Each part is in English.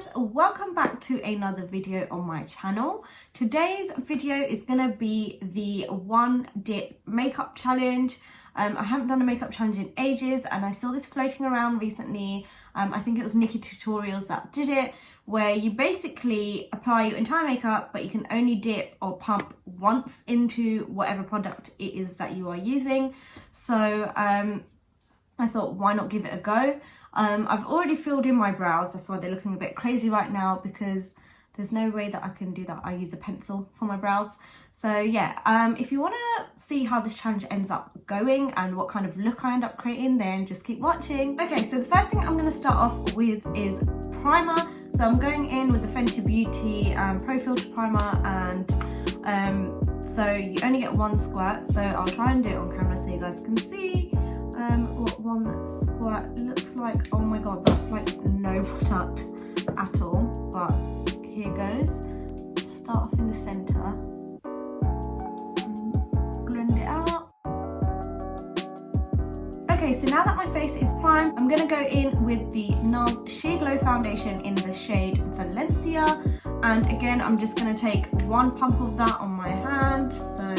guys, welcome back to another video on my channel. Today's video is gonna be the one dip makeup challenge. I haven't done a makeup challenge in ages and I saw this floating around recently. I think it was Nikki Tutorials that did it, where you basically apply your entire makeup but you can only dip or pump once into whatever product it is that you are using. So I thought, why not give it a go? I've already filled in my brows, that's why they're looking a bit crazy right now, because there's no way that I can do that. I use a pencil for my brows. So yeah, if you want to see how this challenge ends up going and what kind of look I end up creating, then just keep watching. Okay, so the first thing I'm going to start off with is primer. So I'm going in with the Fenty Beauty Pro Filter Primer, and so you only get one squirt, so I'll try and do it on camera so you guys can see what one squirt looks like. Oh my god, that's like no product at all, but here goes. Start off in the center, blend it out. Okay, so now that my face is primed, I'm gonna go in with the Nars Sheerglow foundation in the shade Valencia, and again I'm just gonna take one pump of that on my hand. So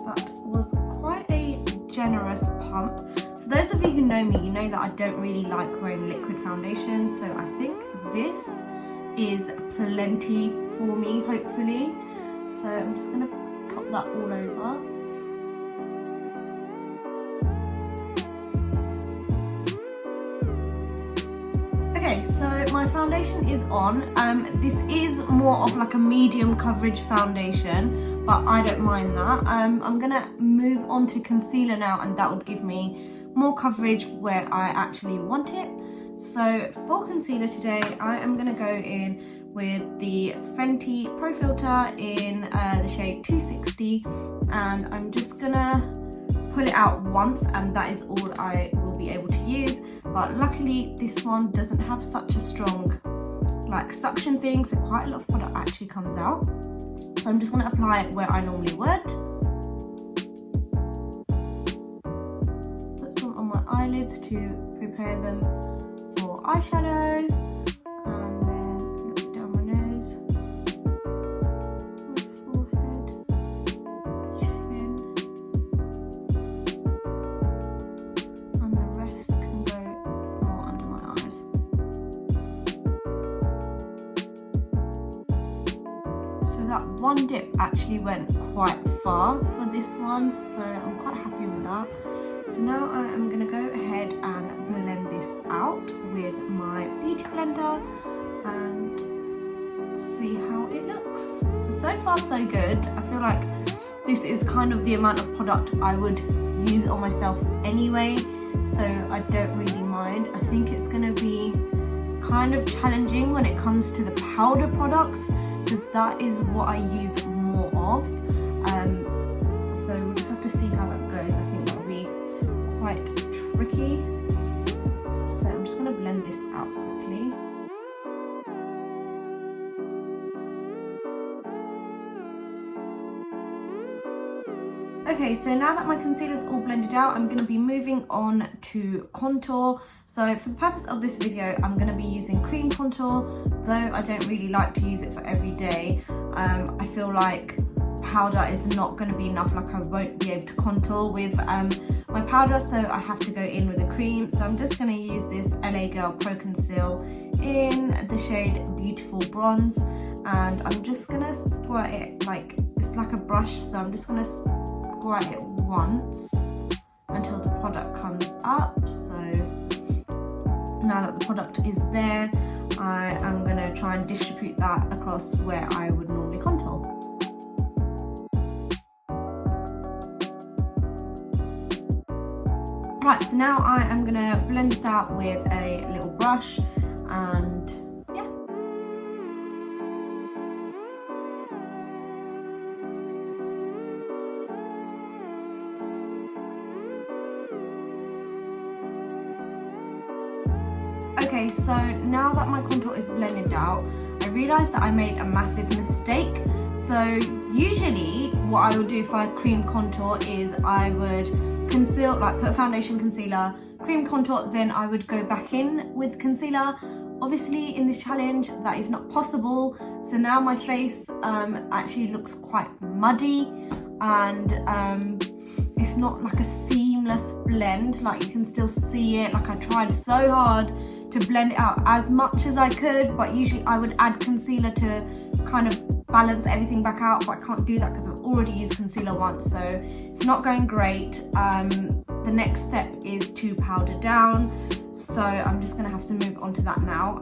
that was quite a generous pump. So those of you who know me, you know that I don't really like wearing liquid foundation, so I think this is plenty for me, hopefully. So I'm just gonna pop that all over. Okay, so my foundation is on. This is more of like a medium coverage foundation, but I don't mind that. I'm gonna move on to concealer now, and that would give me more coverage where I actually want it. So for concealer today, I am gonna go in with the Fenty Pro Filter in the shade 260, and I'm just gonna pull it out once, and that is all I will be able to use. But luckily this one doesn't have such a strong like suction thing, so quite a lot of product actually comes out. So I'm just going to apply it where I normally would. Put some on my eyelids to prepare them for eyeshadow, and then look down my nose, my forehead, chin, and the rest can go more under my eyes. So that one dip actually went quite far for this one, so I'm quite happy with that. So now I am going to go ahead and blend this out with my beauty blender and see how it looks. So far so good. I feel like this is kind of the amount of product I would use on myself anyway, so I don't really mind. I think it's going to be kind of challenging when it comes to the powder products, because that is what I use more of. So we'll just have to see how that goes. I think that'll be quite tricky. So I'm just going to blend this out quickly. Okay, so now that my concealer's all blended out, I'm going to be moving on to contour. So for the purpose of this video, I'm going to be using cream contour, though I don't really like to use it for every day. I feel like powder is not going to be enough, like I won't be able to contour with my powder, so I have to go in with a cream. So I'm just going to use this LA Girl Pro Conceal in the shade Beautiful Bronze, and I'm just going to squirt it like, it's like a brush, so I'm just going to squirt it once until the product comes up. So now that the product is there, I am going to try and distribute that across where I would normally contour. Right, so now I am going to blend this out with a little brush, and yeah. Okay, so now that my contour is blended out, I realised that I made a massive mistake. So usually what I would do if I cream contour is I would conceal, like put a foundation, concealer, cream contour, then I would go back in with concealer. Obviously in this challenge that is not possible, so now my face actually looks quite muddy, and it's not like a seamless blend, like you can still see it. Like I tried so hard to blend it out as much as I could, but usually I would add concealer to kind of balance everything back out, but I can't do that because I've already used concealer once, so it's not going great. The next step is to powder down, so I'm just gonna have to move on to that now.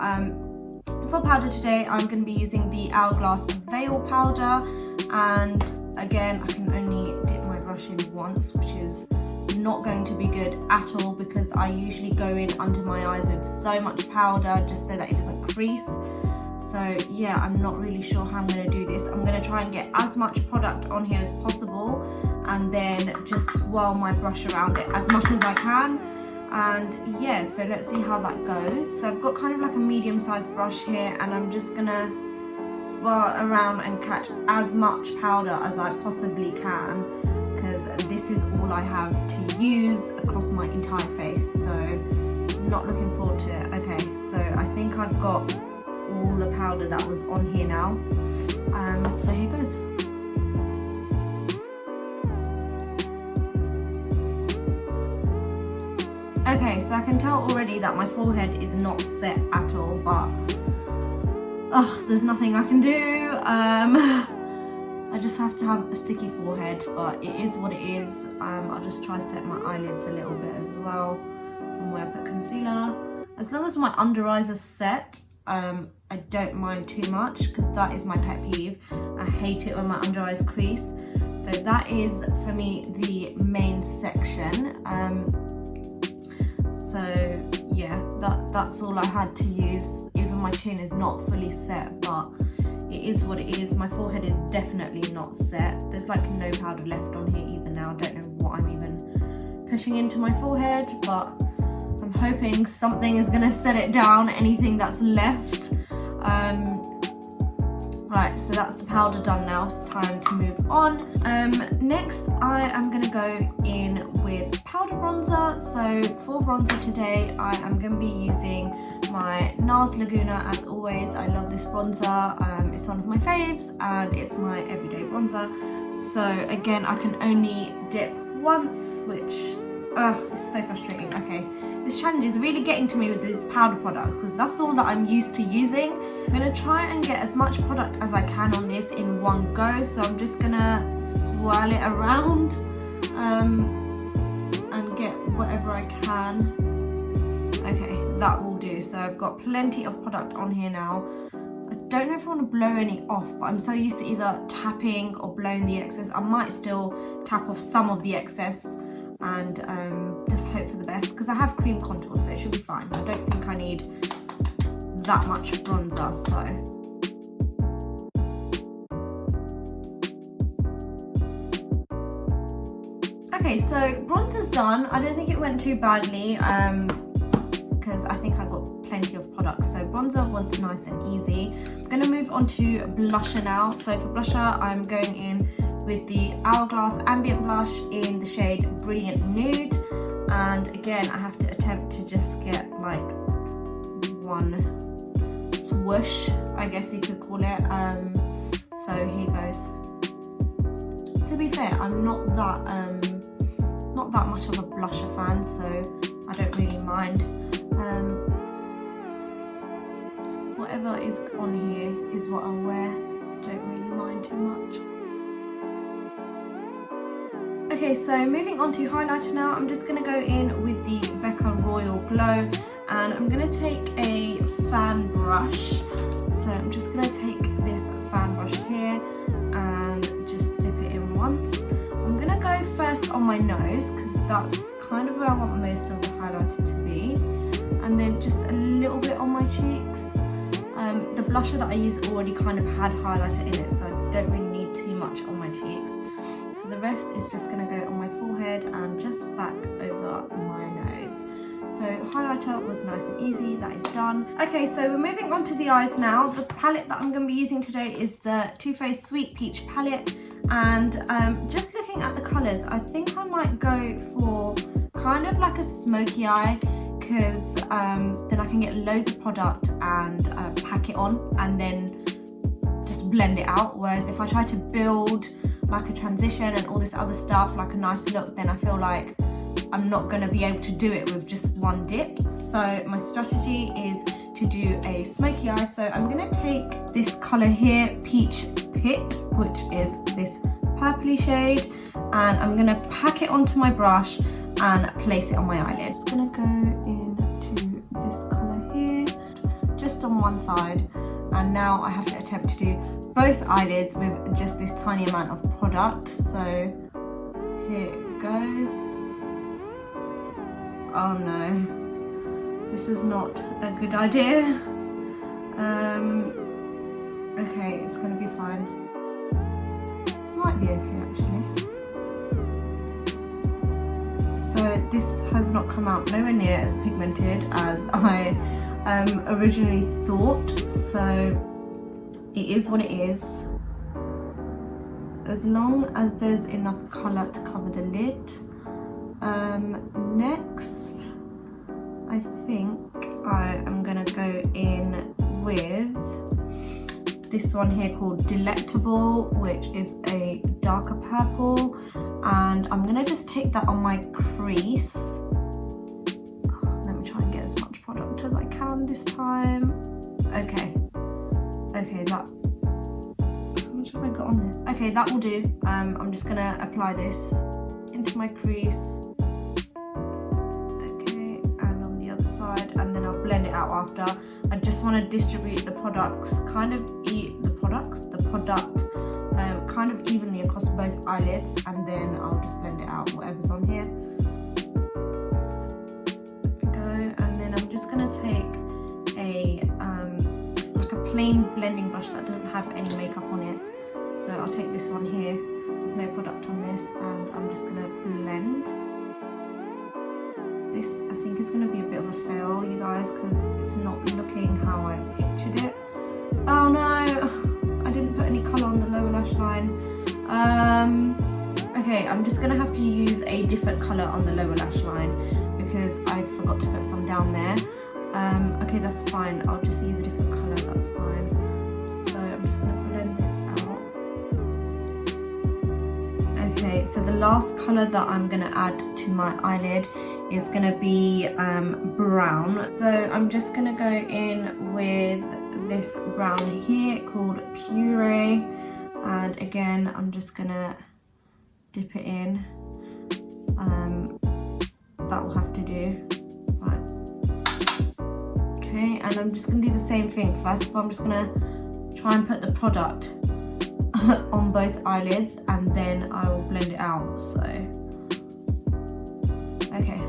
For powder today, I'm going to be using the Hourglass Veil powder, and again, I can only dip my brush in once, which is not going to be good at all because I usually go in under my eyes with so much powder just so that it doesn't crease. So yeah, I'm not really sure how I'm going to do this. I'm going to try and get as much product on here as possible and then just swirl my brush around it as much as I can. And yeah, so let's see how that goes. So I've got kind of like a medium-sized brush here, and I'm just gonna swirl around and catch as much powder as I possibly can, because this is all I have to use across my entire face, so not looking forward to it. Okay, so I think I've got all the powder that was on here now. So here goes. Okay, so I can tell already that my forehead is not set at all, but there's nothing I can do. I just have to have a sticky forehead, but it is what it is. I'll just try to set my eyelids a little bit as well from where I put concealer. As long as my under eyes are set, I don't mind too much, because that is my pet peeve. I hate it when my under eyes crease. So that is for me the main section. So yeah, that's all I had to use. Even my chin is not fully set, but it is what it is. My forehead is definitely not set. There's like no powder left on here either now. I don't know what I'm even pushing into my forehead, but I'm hoping something is gonna set it down, anything that's left. Right, so that's the powder done now. It's time to move on. Next, I am gonna go in with powder bronzer. So for bronzer today, I am gonna be using my Nars Laguna. As always, I love this bronzer. It's one of my faves and it's my everyday bronzer. So again, I can only dip once, which it's so frustrating. Okay, this challenge is really getting to me with these powder products because that's all that I'm used to using. I'm gonna try and get as much product as I can on this in one go. So I'm just gonna swirl it around and get whatever I can. Okay, that will do. So I've got plenty of product on here now. I don't know if I want to blow any off, but I'm so used to either tapping or blowing the excess. I might still tap off some of the excess and just hope for the best, because I have cream contour, so it should be fine. I don't think I need that much bronzer, so. Okay, so bronzer's done. I don't think it went too badly, because I think I got plenty of products. So bronzer was nice and easy. I'm gonna move on to blusher now. So for blusher, I'm going in with the Hourglass Ambient blush in the shade Brilliant Nude. And again, I have to attempt to just get like one swoosh, I guess you could call it. So here goes. To be fair, I'm not that much of a blusher fan, so I don't really mind. Whatever is on here is what I'll wear. Don't really mind too much. Okay, so moving on to highlighter now. I'm just going to go in with the Becca Royal Glow, and I'm going to take a fan brush. So I'm just going to take this fan brush here and just dip it in once. I'm going to go first on my nose because that's kind of where I want most of the highlighter to be, and then just a little bit on my cheeks. The blusher that I used already kind of had highlighter in it, so I don't really need too much on my cheeks. So the rest is just going to go on my forehead and just back over my nose. So highlighter was nice and easy, that is done. Okay, so we're moving on to the eyes now. The palette that I'm going to be using today is the Too Faced Sweet Peach palette, and just looking looking at the colours, I think I might go for kind of like a smoky eye, because then I can get loads of product and pack it on and then just blend it out. Whereas if I try to build like a transition and all this other stuff, like a nice look, then I feel like I'm not going to be able to do it with just one dip. So my strategy is to do a smoky eye. So I'm going to take this colour here, Peach Pit, which is this purpley shade, and I'm going to pack it onto my brush and place it on my eyelids. I'm going to go into this colour here, just on one side, and now I have to attempt to do both eyelids with just this tiny amount of product. So here it goes. Oh no, this is not a good idea. Okay, it's gonna be fine. Might be okay actually. So this has not come out nowhere near as pigmented as I originally thought. So it is what it is. As long as there's enough colour to cover the lid. Next, I think I am gonna go in with this one here called Delectable, which is a darker purple, and I'm gonna just take that on my crease. Let me try and get as much product as I can this time. Okay, that, how much have I got on there? Okay, that will do. I'm just gonna apply this into my crease. Okay, and on the other side, and then I'll blend it out after. I just want to distribute the products, kind of kind of evenly across both eyelids, and then I'll just blend it out, whatever's on here. There we go, and then I'm just gonna take a like a plain blending brush that doesn't have any makeup on it. So I'll take this one here. There's no product on this, and I'm just gonna blend. This I think is gonna be a bit of a fail, you guys, because it's not looking how I pictured it. Oh no, I didn't put any colour on the lower lash line. Okay, I'm just gonna have to use a different colour on the lower lash line because I forgot to put some down there. Okay, that's fine. I'll just use a different colour, that's fine. So I'm just gonna blend this out. Okay, so the last colour that I'm gonna add to my eyelid is gonna be brown. So I'm just gonna go in with this brown here called Puree, and again I'm just gonna dip it in. That will have to do. Right. Okay, and I'm just gonna do the same thing. First of all, I'm just gonna try and put the product on both eyelids, and then I will blend it out. So okay,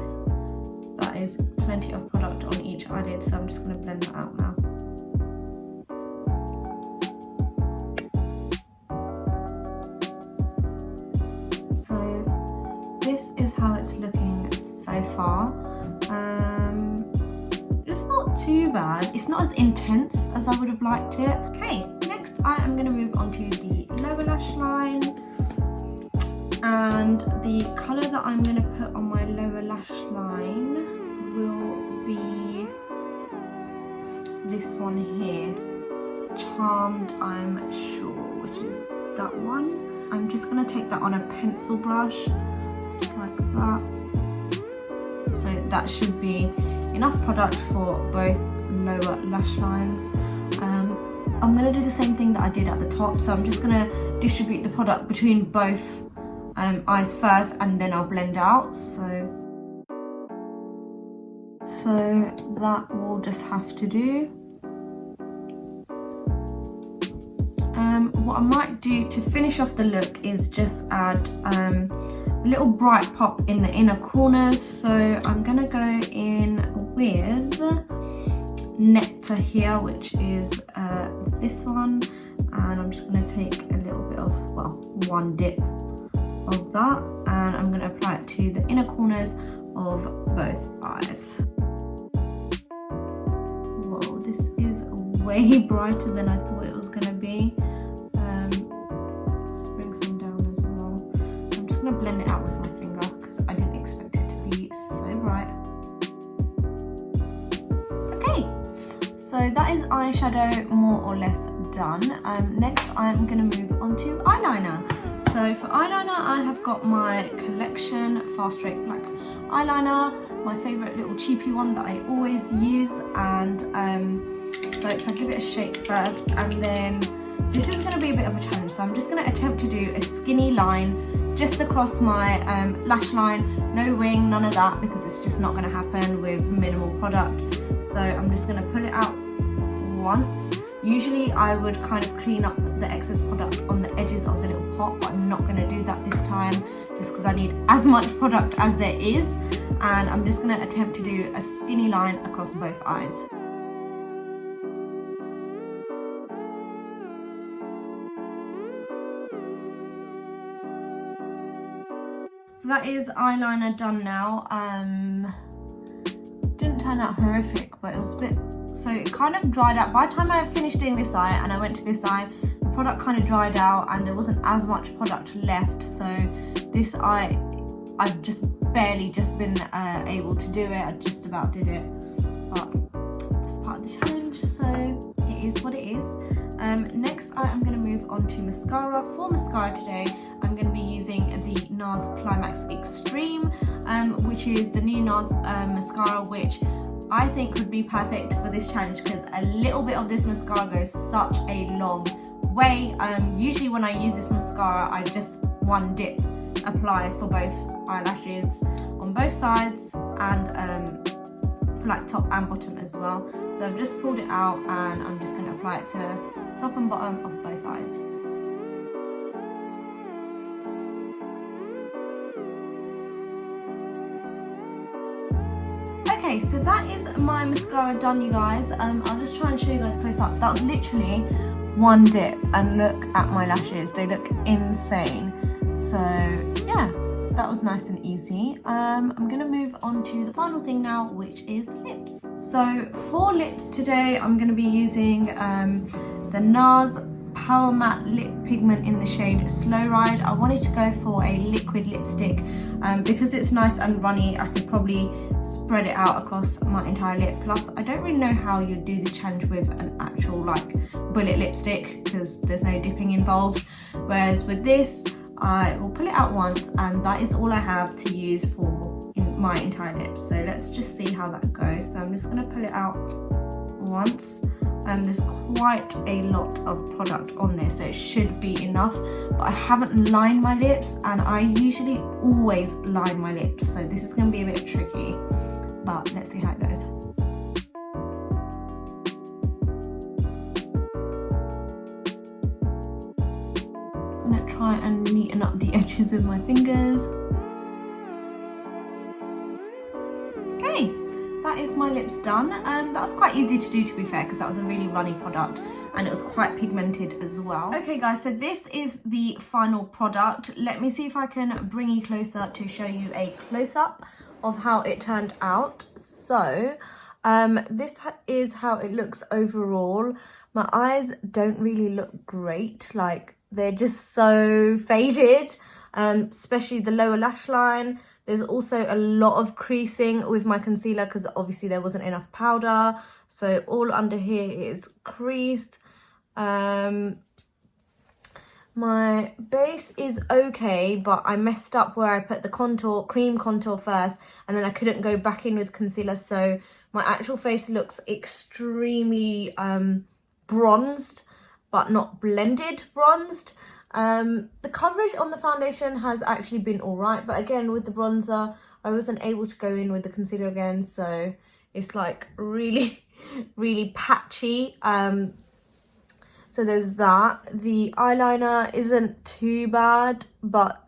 that is plenty of product on each eyelid, so I'm just gonna blend that out now. This is how it's looking so far. It's not too bad. It's not as intense as I would have liked it. Okay, next I am going to move on to the lower lash line. And the colour that I'm going to put on my lower lash line will be this one here. Charmed, I'm sure, which is that one. I'm just going to take that on a pencil brush. Just like that. So that should be enough product for both lower lash lines. I'm going to do the same thing that I did at the top, so I'm just going to distribute the product between both eyes first, and then I'll blend out. So that will just have to do. What I might do to finish off the look is just add a little bright pop in the inner corners. So I'm gonna go in with Nectar here, which is this one, and I'm just gonna take a little bit of, well, one dip of that, and I'm gonna apply it to the inner corners of both eyes. Whoa, this is way brighter than I thought it was gonna be. going to blend it out with my finger because I didn't expect it to be so bright. Okay, so that is eyeshadow more or less done. Next I'm going to move on to eyeliner. So for eyeliner, I have got my Collection Fast Straight Black eyeliner, my favourite little cheapy one that I always use. And so if I give it a shake first, and then this is going to be a bit of a challenge. So I'm just going to attempt to do a skinny line just across my lash line, no wing, none of that, because it's just not going to happen with minimal product. So I'm just going to pull it out once. Usually I would kind of clean up the excess product on the edges of the little pot, but I'm not going to do that this time just because I need as much product as there is. And I'm just going to attempt to do a skinny line across both eyes. So that is eyeliner done now. Didn't turn out horrific, but it was a bit, so it kind of dried out. By the time I finished doing this eye and I went to this eye, the product kind of dried out and there wasn't as much product left. So this eye, I've just barely been able to do it. I just about did it, but that's part of the challenge, so it is what it is. Next I'm going to move on to mascara. For mascara today, I'm going to be using the Nars Climax Extreme, which is the new Nars mascara, which I think would be perfect for this challenge because a little bit of this mascara goes such a long way. Usually when I use this mascara, I just one dip apply for both eyelashes on both sides, and like top and bottom as well. So I've just pulled it out and I'm just going to apply it to top and bottom of both eyes. Okay, so that is my mascara done, you guys. I'll just try and show you guys close up. That was literally one dip, and look at my lashes, they look insane. So yeah, that was nice and easy. I'm gonna move on to the final thing now, which is lips. So for lips today, I'm gonna be using the Nars Powermatte Lip Pigment in the shade Slow Ride. I wanted to go for a liquid lipstick because it's nice and runny. I could probably spread it out across my entire lip. Plus, I don't really know how you'd do this challenge with an actual like bullet lipstick because there's no dipping involved. Whereas with this, I will pull it out once and that is all I have to use for my entire lips. So let's just see how that goes. So I'm just going to pull it out once. There's quite a lot of product on this, so it should be enough, but I haven't lined my lips and I usually always line my lips, so this is going to be a bit tricky, but let's see how it goes. I'm going to try and neaten up the edges with my fingers. Okay. That is my lips done. That was quite easy to do, to be fair, because that was a really runny product and it was quite pigmented as well. Okay guys, so this is the final product. Let me see if I can bring you closer to show you a close-up of how it turned out. So this is how it looks overall. My eyes don't really look great, like they're just so faded, especially the lower lash line. There's also a lot of creasing with my concealer because obviously there wasn't enough powder. So all under here is creased. My base is okay, but I messed up where I put the contour, cream contour first, and then I couldn't go back in with concealer. So my actual face looks extremely bronzed, but not blended bronzed. The coverage on the foundation has actually been alright, but again with the bronzer I wasn't able to go in with the concealer again, so it's like really patchy. So there's that. The eyeliner isn't too bad, but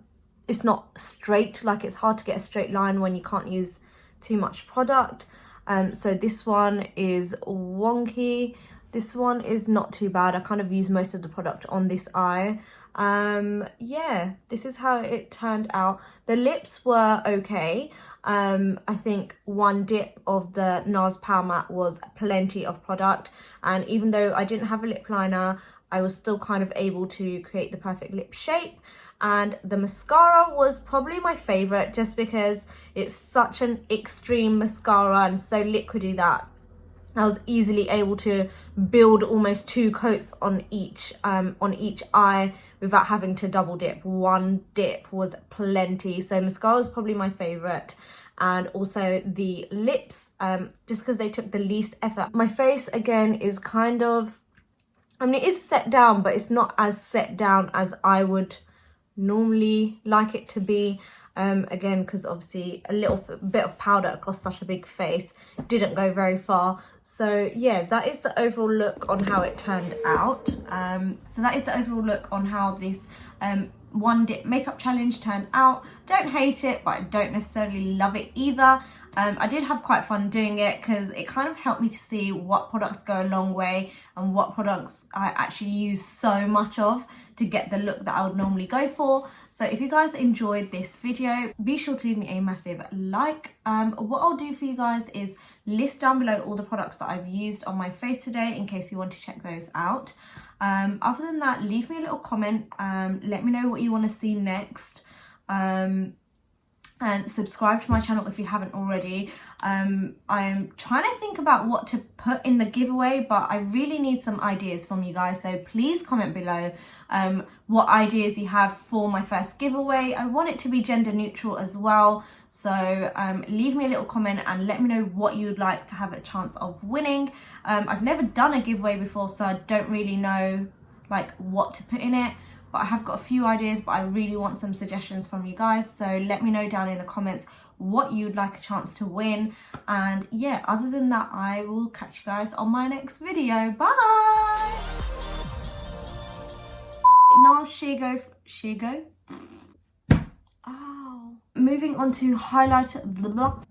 it's not straight, like it's hard to get a straight line when you can't use too much product. So this one is wonky. This one is not too bad. I kind of used most of the product on this eye. Yeah, this is how it turned out. The lips were okay. I think one dip of the Nars Power Matte was plenty of product, and even though I didn't have a lip liner, I was still kind of able to create the perfect lip shape. And the mascara was probably my favorite, just because it's such an extreme mascara and so liquidy that I was easily able to build almost 2 coats on each eye without having to double dip. One dip was plenty. So mascara is probably my favorite. And also the lips, just because they took the least effort. My face, again, is kind of, I mean, it is set down, but it's not as set down as I would normally like it to be. Again, because obviously a little bit of powder across such a big face didn't go very far. So yeah, that is the overall look on how it turned out. So that is the overall look on how this one dip makeup challenge turned out. Don't hate it, but I don't necessarily love it either. I did have quite fun doing it because it kind of helped me to see what products go a long way and what products I actually use so much of to get the look that I would normally go for. So if you guys enjoyed this video, be sure to leave me a massive like. What I'll do for you guys is list down below all the products that I've used on my face today in case you want to check those out. Other than that, leave me a little comment. Let me know what you want to see next. And subscribe to my channel if you haven't already. I'm trying to think about what to put in the giveaway, but I really need some ideas from you guys. So please comment below what ideas you have for my first giveaway. I want it to be gender neutral as well. So leave me a little comment and let me know what you'd like to have a chance of winning. I've never done a giveaway before, so I don't really know like what to put in it. But I have got a few ideas, but I really want some suggestions from you guys. So let me know down in the comments what you'd like a chance to win. And yeah, other than that, I will catch you guys on my next video. Bye! Nars Sheerglow. Oh. Moving on to highlighter. Blah, blah.